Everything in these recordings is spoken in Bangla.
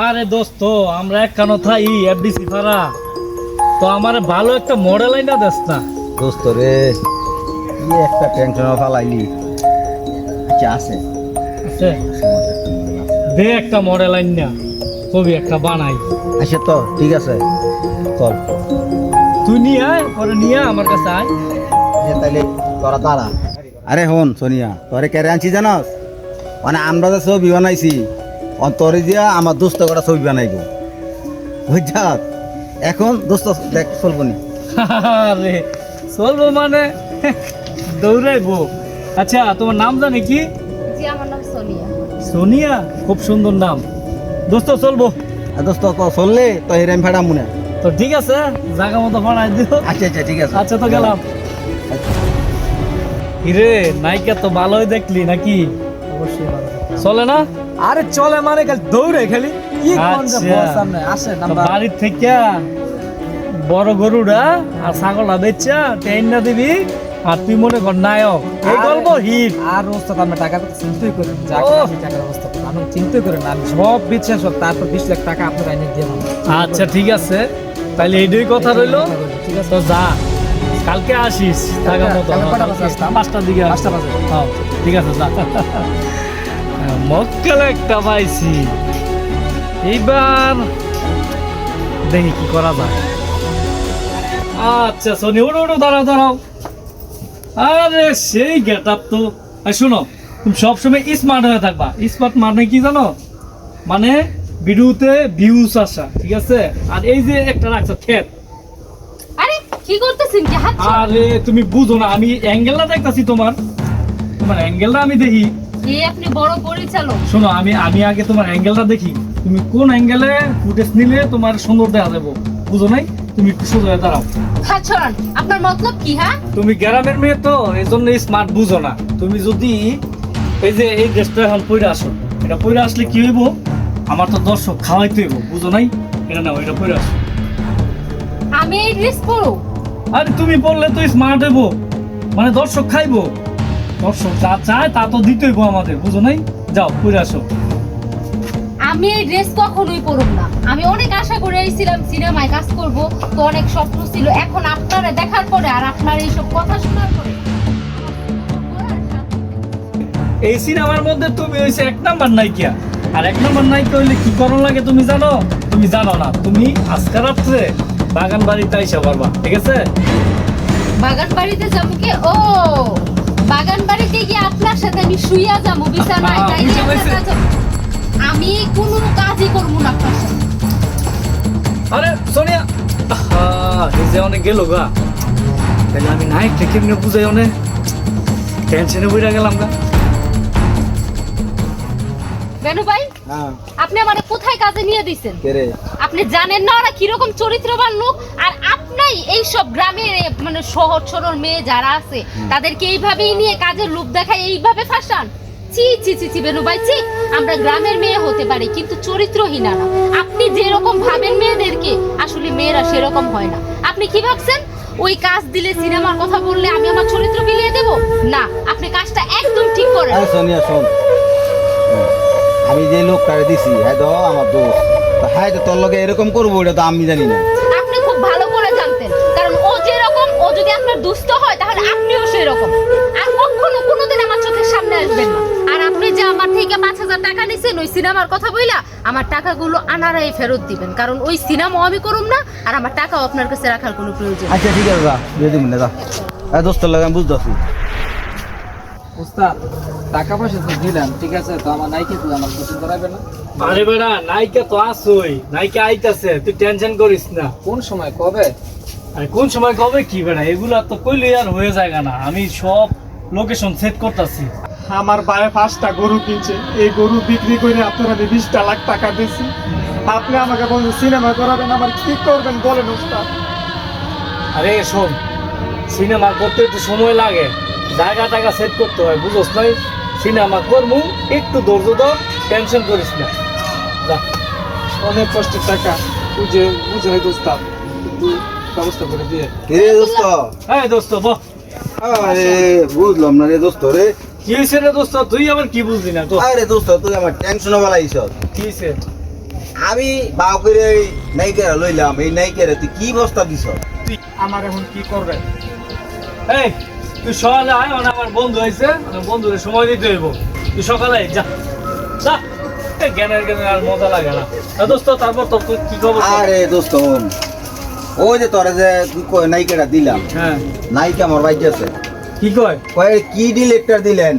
আরে দোস্ত আমরা একখানো থাই এফডিসি ফারা তো আমার ভালো একটা মডেল আইনা দেস না দোস্ত রে কি একটা টেনশন ফালাইলি আচ্ছা আছে আছে দে একটা মডেল আইনা ছবি একটা বানাই আচ্ছা তো ঠিক আছে চল তুই নিয়ে আয় পরে নিয়ে আমার কাছে আয় তাইলে তোরা তারা আরে হন সোনিয়া তোরে কেড়ে আনছি জানাস মানে আমরা যে ছবি বানাইছি তোরে দিয়া আমার দোস্ত করা ছবি বানাইবো বুঝছাস এখন দোস্ত দেখ চলবো নি আরে চলবো মানে দৌড়াইবো আচ্ছা তোমার নাম জানি কি জি আমার নাম সোনিয়া। সোনিয়া খুব সুন্দর নাম দোস্ত চলবো দোস্ত তো চললে তো হেরাম ফেড়া মনে তো ঠিক আছে জায়গা মতো বানাই দিও আচ্ছা আচ্ছা ঠিক আছে আচ্ছা তো গেলাম হিরে নায়িকা তো ভালোই দেখলি নাকি অবশ্যই ভালো। চলে না আরে চলে মানে খালি দৌড়ে খালি কি কোন যে আচ্ছা। বস সামনে আসে তো নাম্বার বাড়ির থেকে বড় গরুটা আর ছাগলটা বেচা ট্রেন না দিবি আর তুই মনে কর নায়ক এই গল্প হিট আর ওস্তাদ আমরা টাকা চিন্তাই করেন যা ওহ। আমি টাকার ব্যবস্থা করব আমি চিন্তাই করেন না, আমি সব বিশ্বাস সব তারপর 20 লাখ টাকা আপনার আইনে দিয়ে দেব। আচ্ছা ঠিক আছে তাহলে এইটাই কথা রইলো ঠিক আছে তো যা কালকে আসিস টাকা মতো কালকে কটা বাজে আসতাম? 5টার দিকে 5টা বাজে। হ্যাঁ, ঠিক আছে যা মক্কেল একটা পাইছি এইবার দেখি কি করা যায় আচ্ছা সোনি ওঠো ওঠো দাঁড়াও দাঁড়াও আরে সেই গেট আপ তো শোনো তুমি সবসময় স্মার্ট হয়ে থাকবা স্মার্ট মানে কি জানো মানে ভিডিওতে ভিউজ আসা ঠিক আছে আর এই যে একটা রাখছো ক্ষেত আরে কি করতেছেন কি হাত আরে তুমি বুঝো না আমি অ্যাঙ্গেলটা দেখতাছি তোমার অ্যাঙ্গেলটা আমি দেখি এই আপনি বড় পরিচালক। শোনো আমি আমি আগে তোমার অ্যাঙ্গেলটা দেখি তুমি কোন অ্যাঙ্গেলে ফুটেজ নিলে তোমার সুন্দর দেখা যাবো বুঝো নাই তুমি একটু সোজা হয়ে দাঁড়াও হাত ছড়ান, আপনার মতলব কি? হ্যাঁ তুমি গ্রামের মেয়ে তো এই জন্য স্মার্ট বুঝো না তুমি যদি এই যে এই ড্রেসটা এখন পরে আসো এটা পরে আসলে কি হইব আমার তো দর্শক খাওয়াইতে হইব বুঝো নাই এটা নাও এটা পরে আসো আমি এই ড্রেস পরো? আরে তুমি বললে তো স্মার্ট হইব মানে দর্শক খাইবো দর্শক যা চায় তা তো দিতে হইব আমাদের বুঝো নাই যাও পরে আসো আমি এই ড্রেস কখনোই পরব না। আমি অনেক আশা করে আইছিলাম সিনেমায় কাজ করব, তো অনেক স্বপ্ন ছিল। এখন আপনারা দেখার পরে আর আপনার এইসব কথা শোনার পরে এই সিনেমার মধ্যে তুমি হইছে এক নাম্বার নায়িকা আর এক নাম্বার নায়িকা হইলে কি করণ লাগে তুমি জানো না তুমি আজকে রাত্রে বাগান বাড়িতে আইসা পারবা ঠিক আছে বাগান বাড়িতে যাবো কি? ও বাগান বাড়িতে গিয়ে আপনার সাথে আমি শুইয়া যাবো বিছানায়, তাই বুঝতে আপনার পেরেছি। কাছে আমি কোনো কাজই করবো না আপনার সাথে। আরে সোনিয়া এই যে অনেক গেল গা তাহলে আমি নায়কটা কেমনে বুঝাই অনেক টেনশনে বইরা গেলাম গা বেনু ভাই, হ্যাঁ আপনি আমারে কোথায় কাজে নিয়ে দিয়েছেন? কে রে আপনি জানেন না ওরা কিরকম চরিত্রবান লোক, আর আপনি এই সব গ্রামের মানে শহর সরল মেয়ে যারা আছে তাদেরকে এইভাবেই নিয়ে কাজের লোভ দেখায়, এইভাবে ফাঁসান। চি চি চি চি বেনু ভাই চি। আমরা গ্রামের মেয়ে হতে পারি কিন্তু চরিত্রহীনা না। আপনি যেরকম ভাবেন মেয়েদেরকে, আসলে মেয়েরা সেরকম হয় না। আপনি কি ভাবছেন ওই কাজ দিলে সিনেমার কথা বললে আমি আমার চরিত্র বিলিয়ে দেব? না, আপনি কাজটা একদম ঠিক করেন। আরে সোনিয়া শোন আমি যে লোকটারে দিছি হ্যাঁ তো আমার দোস্ত তো হ্যাঁ তো তোর লগে এরকম করবো এটা তো আমি জানি না আপনি খুব ভালো করে জানতেন, কারণ ও যেরকম, ও যদি আপনার দুস্থ হয় তাহলে আপনিও সেরকম। আর কখনো কোনোদিন আমার চোখের সামনে আসবেন না। আর আপনি যে আমার থেকে 5,000 টাকা নিছেন ওই সিনেমার কথা বইলা, আমার টাকাগুলো আনারাই ফেরত দিবেন, কারণ ওই সিনেমাও আমি করুম না আর আমার টাকাও আপনার কাছে রাখার কোনো প্রয়োজন নেই। আচ্ছা ঠিক আছে যা দিয়ে দিবি না যা হ্যাঁ দোস্তের লাগে আমি বুঝতেছি ওস্তাদ টাকা পয়সা তো দিলাম ঠিক আছে, তো আমার নাইকে তো আমার কিছু করাবে না? আরে বেড়া নায়িকা তো আসোই নায়িকা আইতাছে তুই টেনশন করিস না কোন সময় কবে? আরে কোন সময় কবে কি বেড়া এগুলা তো কইলে আর হয়ে যায় না আমি সব লোকেশন সেট করতেছি আমার ভাই 5টা গরু কিনছে, এই গরু বিক্রি করে আপনারা 20 লাখ টাকা দিয়েছি। আপনি আমাকে বলছেন সিনেমা করাবেন, আমার কি করবেন বলেন ওস্তাদ? আরে শোন সিনেমা করতে একটু সময় লাগে জায়গা টাকা সেট করতে হয় বুঝোস নাই সিনেমা করবো একটু ধৈর্য ধর টেনশন করিস না যা অনেক কষ্টের টাকা বুঝে হয় ওস্তাদ, একটু ব্যবস্থা করে দিয়ে। কে রে দোস্ত হ্যাঁ দোস্ত বহ আরে বুঝলাম না রে দোস্ত রে কি হয়েছে রে দোস্ত তুই আবার কি বুঝলি না তো আরে দোস্ত তুই আমার টেনশন বালাইছ কি হয়েছে আমি বাউ করে এই নায়িকারা লইলাম, এই নায়িকারা তুই কি বস্তা দিছ? আমার এখন কি করবে? এই তুই সকালে আয়, মানে আমার বন্ধু হয়েছে, বন্ধুদের সময় দিতে হইব। তুই সকালে আয়, যা যা। এই জ্ঞানের জ্ঞানের আর মজা লাগে না। দোস্ত তারপর তোর কি খবর? আরে দোস্ত হন, ওই যে তোরে যে তুই নায়িকাটা দিলাম, হ্যাঁ নায়িকা আমার বাইকে আছে, কি কয়? কয় কি ডিলেক্টর দিলেন?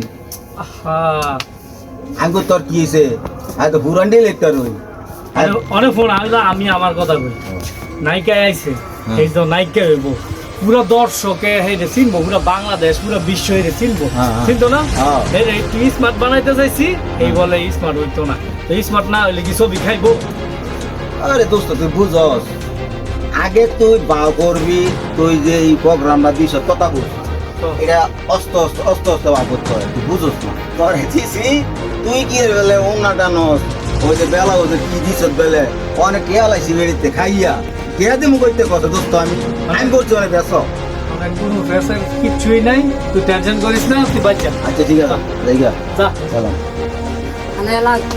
হ্যাঁ আমি কই, তোর কি হয়েছে? আমি তো পুরান ডিলেক্টর হই। অনেক ফোন আসলে আমি আমার কথা কই, নায়িকা আইছে, হ্যাঁ। এই তো নায়িকা হইব, পুরো দর্শকে হেরে চিনবো, পুরো বাংলাদেশ পুরো বিশ্ব হেরে চিনবো, হ্যাঁ, হ্যাঁ। চিনতো না? হ্যাঁ। একটু স্মার্ট বানাইতে চাইছি, এই বলে স্মার্ট হইতো না। স্মার্ট না হইলে কি ছবি খাইবো? আরে দোস্ত তুই বুঝস, আগে তুই বাউ করবি, তুই যে এই প্রোগ্রামটা দিস কথা বল, তো এটা অস্ত অস্ত অস্ত অস্ত বাউ করতে হয়, তুই বুঝস না? তোর দিছি তুই কি বেলে অন্যটা নস, ওই যে বেলা ওই যে কি দিস বেলে অনেক খেয়াল আইসি বেড়িতে খাইয়া খেয়া দিমু কইতে কথা দোস্ত, আমি করছি অনেক বেশ। অনেক কোনো প্রেসার কিচ্ছুই নাই, তুই টেনশন করিস না, তুই বাচ্চা আচ্ছা ঠিক আছে, জায়গা যা। চলো।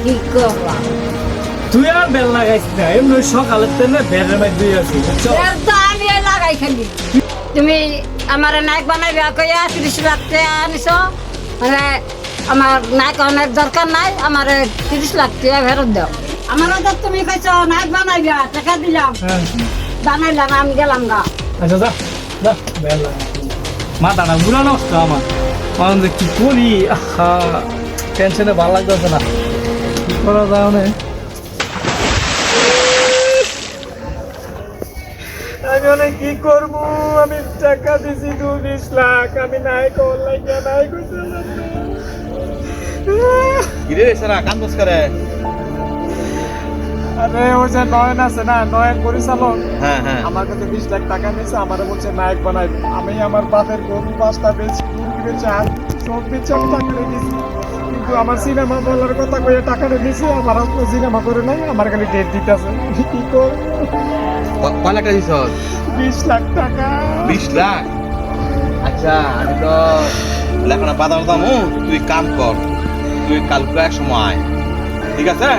কি করবা? তুই আর বেল লাগাইস না, এমনি সকালের তেলে বেড়ের মধ্যে আছি, বুঝছো? আমি লাগাই খালি। তুমি আমার নায়ক বানাইবে কইয়া 30 লাখ টাকা আনিস, মানে আমার নায়ক অনেক দরকার নাই, আমার 30 লাখ টাকা ফেরত দাও। আমার তো তুমি কইছ নায়ক বানাইবে, টাকা দিলাম, হ্যাঁ বানাইলাম, আমি গেলাম গা। আচ্ছা যা যা, বেল লাগা। মাথাটা ঘুরা নষ্ট আমার, কারণ যে কি করি, আহা টেনশনে ভালো লাগতেছে না, কি করা যায় না। আমি অনেক কি করব? আমি টাকা দিছি 20 লাখ, আমি নাই করলাই কে নাই কইতে। কিরে সারা কান্দস করে? আরে ওই যে নয়ন আছে না, নয়ন পরিচালক, হ্যাঁ হ্যাঁ, আমার কাছে 20 লাখ টাকা নিয়েছে, আমার বলছে নায়ক বানাইবে। আমি আমার বাপের গরু 5টা বেচি, মুরগি বেচি, আর সব বেচে আমি টাকা দিয়েছি, কিন্তু আমার সিনেমা বলার কথা কইয়া টাকাটা দিয়েছে, আমার সিনেমা করে নাই, আমার খালি ডেট দিতেছে। কি কর? কয় লাখ টাকা দিছ? 20 লাখ টাকা। 20 লাখ? আচ্ছা আমি তো লেখাটা বাদাম দামু, তুই কাম কর, তুই কালকে এক সময় আয়, ঠিক আছে?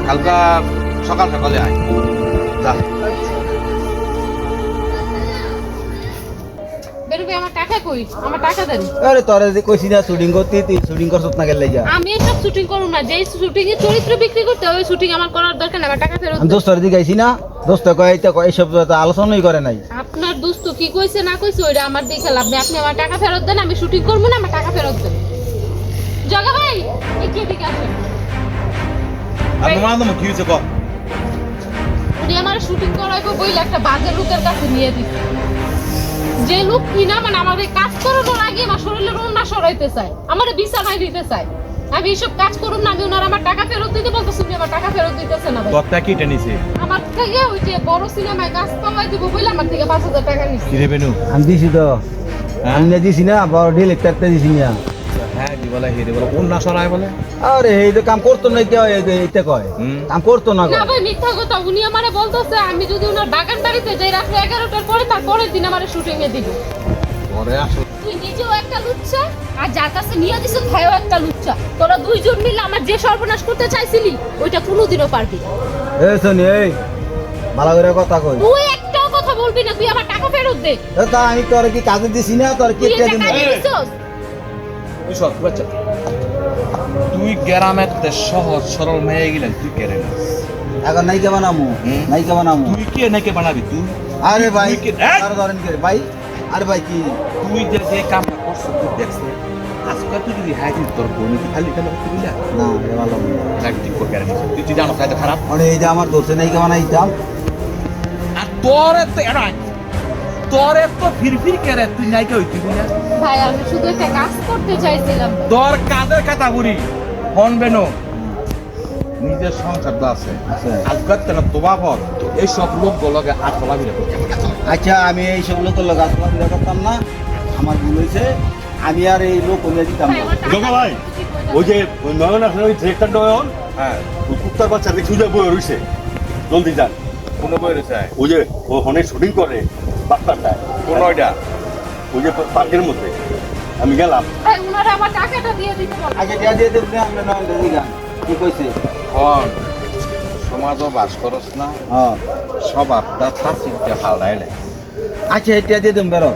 কালকে সকাল সকালে আয়, যা। বেরুবে, আমার টাকা কই? আমার টাকা দেন। আরে তোরে যে কইছি না শুটিং করতে, তুই শুটিং করছত না গেলে যা। আমি এসব শুটিং করব না, যেই শুটিং এ চরিত্র বিক্রি করতে হয়, ওই শুটিং আমার করার দরকার নেই, আমার টাকা ফেরত আমি দেন। দোস্তর দিকে আইছি না, দোস্ত কয় এইটা কয়, এইসব তো আলোচনাই করে নাই। আপনার দোস্ত কি কইছে না কইছে ওইটা আমার দেখে লাভ নেই, আপনি আমার টাকা ফেরত দেন, আমি শুটিং করব না, আমার টাকা ফেরত দেন। জগা ভাই একটু এদিকে আসেন। আর তোমার দাম কি হয়েছে ক? উনি আমার শুটিং করাইবো বইলে একটা বাজে লোকের কাছে নিয়ে দিচ্ছে, যে লোক কিনা মানে আমাদের কাজ করানোর আগে আমার শরীরের ওন্না সরাইতে চায়, আমার বিছানায় দিতে চায়। আমি এইসব কাজ করুন না, আমি ওনার আমার টাকা ফেরত দিতে বলতেছি, উনি আমার টাকা ফেরত দিতেছে না ভাই। তোর টাকা কেটে নিছে? আমার থেকে ওই যে বড় সিনেমায় কাজ পাওয়াই দিব বলে আমার থেকে 5,000 টাকা নিচ্ছে। কি রে বেনু? আমি দিছি তো, আমি না দিছি না, বড় ডিলেক্টরটা দিছি না। হ্যাঁ দি বলে হে রে বলে কোন না সরায় বলে? আরে এই তো কাম করতো না, কেউ এইটা কয় কাম করতো না না কয়। ভাই মিথ্যা কথা, উনি আমারে বলতেছে আমি যদি ওনার বাগান বাড়িতে যাই রাত্রে 11টার পরে, তারপরের দিন আমারে শুটিং এ দিব। পরে আসো। তুই নিজেও একটা লুচ্চা, আর যার কাছে নিয়ে দিছ ভাইও একটা লুচ্চা। তোরা দুইজন মিলে আমার যে সর্বনাশ করতে চাইছিলি ওইটা কোনোদিনও পারবি না। এই শোনি, এই ভালো করে কথা কই। তুই একটাও কথা বলবি না, তুই আমার টাকা ফেরত দে। তা আমি তোরে কি কাজে দিছি না, তোর কি তুই একটা এটা দিন? কাজে দিছস? তুই সব বাচ্চা, তুই গ্রামের তে সহজ সরল মেয়ে গেলেন, তুই কেড়ে না। এখন নাইকে বানামু, হুম। নাইকে বানামু। তুই কে নাকি বানাবি তুই? আরে ভাই, তুই কি- এই! আরে ধরেন কি ভাই, আরে ভাই কি তুই যে যে কামটা করছিস তুই দেখছিস, আজকে তুই যদি হাই দিস তোর বোন কি খালি খালি করতে দিলা? না রে ভালো না। রাগ ঠিক করে কেড়ে নিছিস। তুই জানো কাজটা খারাপ। মানে এই যে আমার দোষে নাইকে বানাইতাম, আর তোরে তো এড়াই, তোরে তো ফিরফির কেড়ে তুই নাইকে হইতি না। ভাই আমি শুধু একটা কাজ করতে চাইছিলাম। তোর কাদের কথা বুড়ি হন বেনো, নিজের সংসার তো আছে। আছে। আজকাল তেনা তোবা পর এইসব লোকগুলোকে হাত চলাবি না করতে। আচ্ছা আমি এই সব লোকের লোক আসলে বিয়ে করতাম না, আমার ভুল হয়েছে, আমি আর এই লোক কমিয়ে দিতাম ভাই, না। আমার টাকা জগা ভাই, ঠিক হয়ে যাবে। ওই যে ওই নয়ন আছে, ওই ডিরেক্টর নয়ন, হ্যাঁ, ওই কুত্তার বাচ্চা দেখি যে বই রইছে, জলদি যান। কোনো বই রয়েছে? ওই যে ও হনে শুটিং করে বাচ্চাটায়, কোন ওইটা? ওই যে পার্কের মধ্যে আমি গেলাম। ভাই ওনারা আমার টাকাটা দিয়ে দিতে বল। আগে যা দিয়ে দেবেন, আমরা নয় দিদি গান কি কইছে? হন সমাজও বাস করস না হ্যাঁ সব আপনার চিন্তা ফালাইলে আচ্ছা এটা দিয়ে দিম বেরো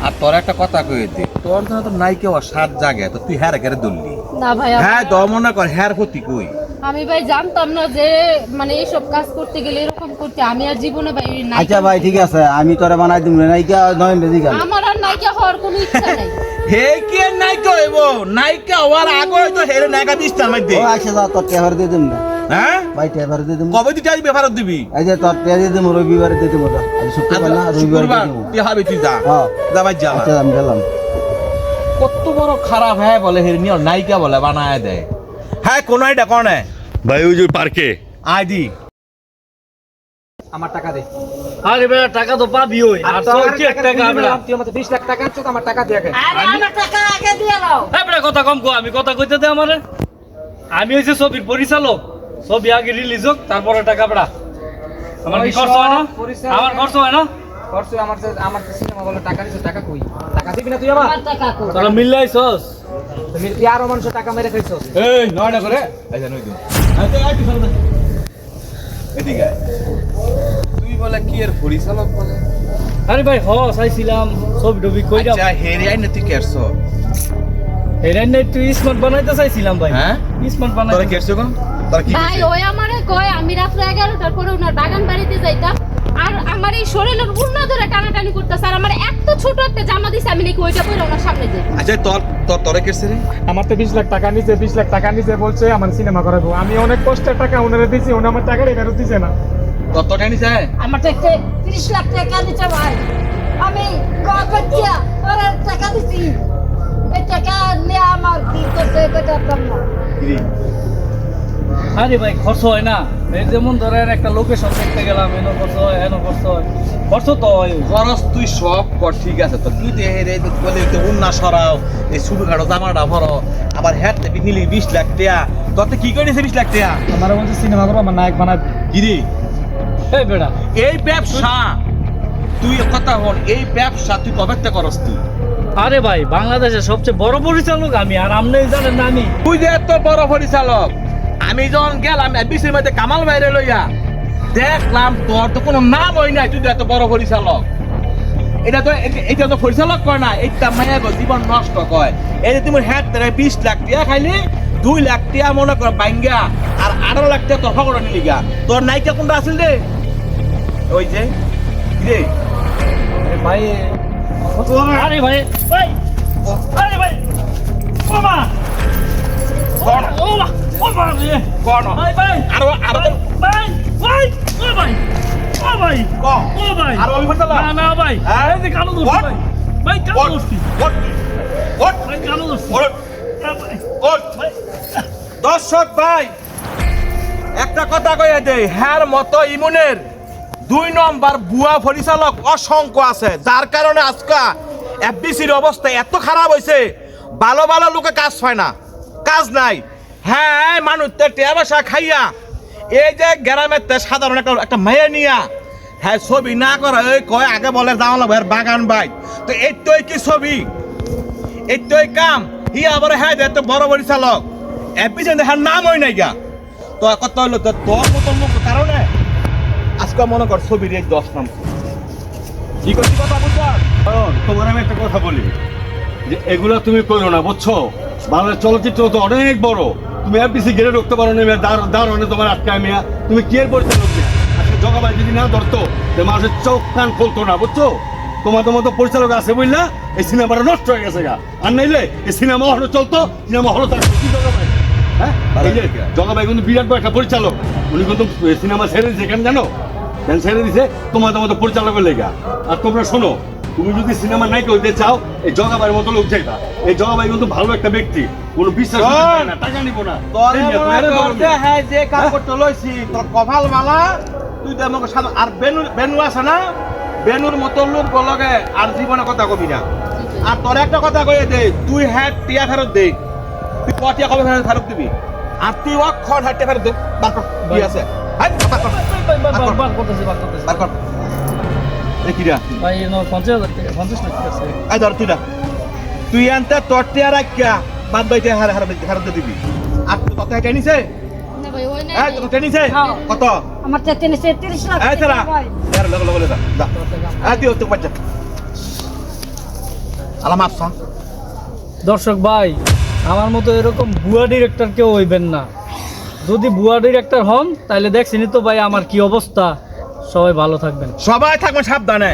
আর তোর একটা কথা কয়ে দে তোর জন্য তো নাই কেউ সাত জাগে তো তুই হ্যাঁ রেখে দললি না ভাই হ্যাঁ দম মনে কর হ্যাঁ ক্ষতি কই আমি ভাই জানতাম না যে মানে এইসব কাজ করতে গেলে এরকম করতে আমি আর জীবনে ভাই নায়িকা আচ্ছা ভাই ঠিক আছে আমি তোরে বানাই দিম নাইকা 9 বেজি গেল আমার আর নায়িকা হওয়ার কোনো ইচ্ছা নাই হে কে নাইকা হইব নাইকা হওয়ার আগে হয়তো হেরে নাইকা দিস না আমাদের ও আচ্ছা যা তোর টেভার দিয়ে দিম না হ্যাঁ ভাই টেভার দিয়ে দিম কবে তুই যাবি ব্যাপার দিবি এই যে তোর টেভার দিয়ে দিম রবিবারে দিয়ে দিম ওটা আজ শুক্রবার না রবিবারে দিয়ে শুক্রবার দিম তুই হবে তুই যা হ্যাঁ যা ভাই যা আচ্ছা আমি গেলাম কত বড় খারাপ হ্যাঁ বলে হেরে নিয়ে নাইকা বলে বানায় দেয় হ্যাঁ কোন আইডা কোন ভাই ওই যে পার্কে আইডি আমার টাকা দে আরে বেটা টাকা তো পাবি ওই আর তো কি এক টাকা বেটা তুই আমাকে 20 লাখ টাকা আনছো তো আমার টাকা দিয়ে গে আরে আমার টাকা আগে দিয়ে দাও হ্যাঁ বেটা কথা কম কো আমি কথা কইতে দে আমারে আমি হইছে ছবির পরিচালক ছবি আগে রিলিজ হোক তারপরে টাকা বেটা আমার কি খরচ হয় না আমার খরচ হয় না করছো আমার সিনেমা বলে টাকা দিছো টাকা কই টাকা দিবি না তুই আমার আমার টাকা কো তোরা মিলাইছস তুমি আর মানুষ টাকা মেরে খাইছস এই নয়টা করে আচ্ছা নই দিন এদিকে আয়। তুই বলে কি এর পরিচালক বলে আরে ভাই চাইছিলাম ছবি টবি কইরা আচ্ছা হেরে আইনে তুই কেরছ এরাই নাই তুই স্মার্ট বানাইতে চাইছিলাম ভাই হ্যাঁ স্মার্ট তোরা বানাইতে কেরছ কোন তোরা কি ভাই ওই আমারে কয় আমি রাত্রে 11টার পরে ওনার বাগান বাড়িতে যাইতাম আর আমার এই শরীরের উন্না ধরে টানাটানি করতেছে আর আমার এত ছোট একটা জামা দিছে আমি নাকি ওইটা পরে ওনার সামনে যাই আচ্ছা তোরা কেরছ রে আমার তো 20 লাখ টাকা নিচে 20 লাখ টাকা নিচে বলছে আমার সিনেমা করাবো আমি অনেক কষ্টের টাকা ওনারে দিছি উনি আমার টাকাটাই ফেরত দিছে না তোর টানি যায় আমার টাকা 30 লাখ টাকা দিতে ভাই আমি গপিয়া ওরে টাকা দিছি এই টাকা নিয়ে আমার কি করতে করতাম না আরে ভাই খরচ হয় না এই যেমন ধরেন একটা লোকেশন দেখতে গেলাম এনো খরচ হয় এনো খরচ হয় খরচ তো হয় খরচ তুই সব কর ঠিক আছে তো তুই তো হেরে বলে তো উন্না সরাও এই শুরু খাটো জামাটা ভরো আবার হ্যাট নিলি 20 লাখ টাকা তোতে কি করেছে 20 লাখ টাকা আমার বলছে সিনেমা করবো আমার নায়ক বানাবো কি রে এই বেটা এই ব্যবসা তুই কথা হন এই ব্যবসা তুই কবে থেকে করস তুই আরে ভাই বাংলাদেশের সবচেয়ে বড় পরিচালক আমি আর আপনি জানেন না আমি তুই যে এত বড় পরিচালক আমি যখন গেলাম বিশের মধ্যে কামাল বাইরে লইয়া দেখলাম তোর তো কোনো নাম হয় নাই তুই তো এত বড় পরিচালক এটা তো পরিচালক কয় না এটা মায়া জীবন নষ্ট কয় এই যে তুমি হ্যাট 20 লাখ টাকা খাইলি 2 লাখ টাকা মনে কর বাইঙ্গা আর 18 লাখ টাকা তোর ফকড় নিলি গা তোর নায়িকা কোনটা আছিল রে ওই যে কি রে ভাই আরে ভাই ভাই আরে ভাই ওমা কোন ওমা ওমা রে কোন ভাই ভাই আরো ভাই ভাই ও ভাই ও ভাই কোন ও ভাই আরো আমি বলতাম না না ভাই হ্যাঁ? এই যে কালো দোস্তি What? ভাই ভাই কালো দোস্তি ওট ভাই কালো দোস্তি ওট ভাই ওট ভাই দর্শক ভাই একটা কথা কইয়া দে হ্যার মতো ইমনের 2 নম্বর বুয়া পরিচালক অসংখ্য আছে যার কারণে আজকা এফবিসির অবস্থা এত খারাপ হয়েছে ভালো ভালো লোকে কাজ পায় না কাজ নাই হ্যাঁ মানুষ টেয়া বসা খাইয়া এই যে গ্রামের সাধারণ একটা মেয়ে নিয়া হ্যাঁ ছবি না করা ওই কয় আগে বলে যাওয়া লাগবে বাগান ভাই তো এই তো কি ছবি এই তো কাম হি আবার হ্যাঁ এত বড় পরিচালক এপিসোডে হ্যাঁ নাম হয় নাই গা তো কত হইলো তো তোর মতন লোক কারণে আজকে মনে কর ছবির এই 10 নাম কি করছি কথা বুঝছো কারণ তোমার আমি একটা কথা বলি যে এগুলো তুমি করো না বুঝছো বাংলাদেশ চলচ্চিত্র তো অনেক বড় তুমি এফবিসি ঘিরে ঢুকতে পারো না দারোয়ানে তোমার আটকায় মিয়া তুমি কি এর পরিচালক মিয়া আজকে জগাবাই যদি না ধরতো তো মানুষের চোখ কান খুলতো না বুঝছো তোমাদের মতো পরিচালক আছে বুঝলা এই সিনেমাটা নষ্ট হয়ে গেছে গা আর নাইলে এই সিনেমা হলো চলতো সিনেমা হলো থাকতো কি জগাবাই হ্যাঁ এই যে জগাবাই কিন্তু বিরাট বড় একটা পরিচালক উনি কিন্তু সিনেমা ছেড়ে দিয়েছে কেন জানো কেন ছেড়ে দিছে তোমাদের মতো পরিচালকের লেগা আর তোমরা শোনো তুমি যদি সিনেমা নায়িকা হইতে চাও এই জগাবাইয়ের মতো লোক চাইতা এই জগাবাই কিন্তু ভালো একটা ব্যক্তি কোনো বিশ্বাস করতে পারে না টাকা নিব না এই নিয়ে তুমি এর ধরো। হ্যাঁ যে কাম করতে লইছি তোর কপাল মালা তুই তো আমাকে আর বেনু আছে না বেনুর মতো লোক বলগে আর জীবনে কথা কবি না আর তোর একটা কথা কয়ে দে তুই হ্যাঁ টিয়া ফেরত দে তুই কটিয়া কবে ফেরত দিবি আর তুই অক্ষর হাঁটতে ফেরত দে বার কর কি আছে হাট, বার কর, বার করতেছি বার কর এ কিরা ভাই এনো 50,000 টাকা 50 লাখ টাকা আছে আই ধর তুই আনতে তোর টিয়া রাখিয়া বাদ বাইতে হার দিবি আর তুই কথা এটা নিছে না ভাই ওই এই তোর টেনিসে হ্যাঁ। কত আমার চেতে নিছে 30 লাখ এই ছাড়া ভাই। এর লগে লগে যা যা এই দিও তো বাচ্চা আলাম আপসন দর্শক ভাই, আমার মতো এরকম ভুয়া ডিরেক্টর কেউ হইবেন না। যদি ভুয়া ডিরেক্টর হন তাহলে দেখছেনই তো ভাই আমার কি অবস্থা। সবাই ভালো থাকবেন। সবাই থাকবেন সাবধানে।